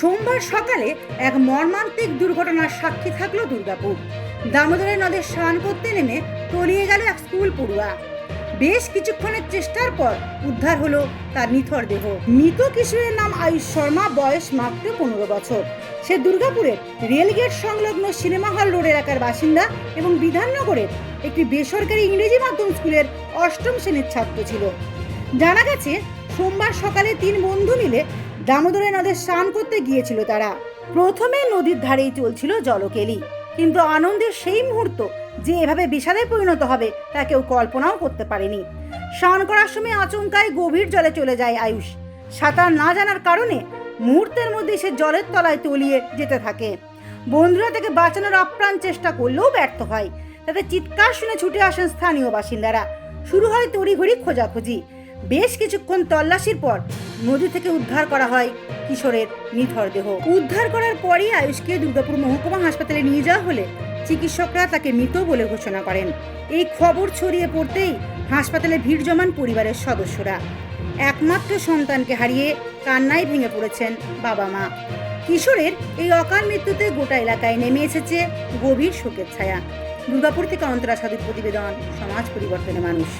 সোমবার সকালে এক মর্মান্তিক দুর্ঘটনার সাক্ষী থাকলো দুর্গাপুর। দামোদরের নদে স্নান করতে নেমে তলিয়ে গেল এক স্কুল পড়ুয়া। বেশ কিছুক্ষণের চেষ্টার পর উদ্ধার হলো তার নিথর দেহ। মৃত কিশোরের নাম আয়ুষ শর্মা, বয়স মাত্র 15 বছর। সে দুর্গাপুরের রেলগেট সংলগ্ন সিনেমা হল রোড এলাকার বাসিন্দা এবং বিধাননগরের একটি বেসরকারি ইংরেজি মাধ্যম স্কুলের 8ম শ্রেণীর ছাত্র ছিল। জানা গেছে, সোমবার সকালে 3 বন্ধু মিলে দামোদরের নদে স্নান করতে গিয়েছিল তারা। প্রথমে নদীর ধারেই চলছিল জলকেলি, কিন্তু আনন্দের সেই মুহূর্ত যে এভাবে বিষাদে পরিণত হবে তা কেউ কল্পনাও করতে পারেনি। স্নান করার সময় আচমকায় গভীর জলে চলে যায় আয়ুষ। সাঁতার না জানার কারণে মুহূর্তের মধ্যে সে জলের তলায় তলিয়ে যেতে থাকে। বন্ধুরা তাকে বাঁচানোর আপ্রাণ চেষ্টা করলেও ব্যর্থ হয়। তাদের চিৎকার শুনে ছুটে আসেন স্থানীয় বাসিন্দারা। শুরু হয় তড়িঘড়ি খোঁজাখুঁজি। বেশ কিছুক্ষণ তল্লাশির পর নদী থেকে উদ্ধার করা হয় কিশোরের নিথর দেহ। উদ্ধার করার পরই আয়ুষকে দুর্গাপুর মহকুমা হাসপাতালে নিয়ে যাওয়া হলে চিকিৎসকরা তাকে মৃত বলে ঘোষণা করেন। এই খবর ছড়িয়ে পড়তেই হাসপাতালে ভিড় জমান পরিবারের সদস্যরা। একমাত্র সন্তানকে হারিয়ে কান্নায় ভেঙে পড়েছেন বাবা মা। কিশোরের এই অকাল মৃত্যুতে গোটা এলাকায় নেমে এসেছে গভীর শোকের ছায়া। দুর্গাপুর থেকে অন্তরা সাধুর প্রতিবেদন, সমাজ পরিবর্তনের মানুষ।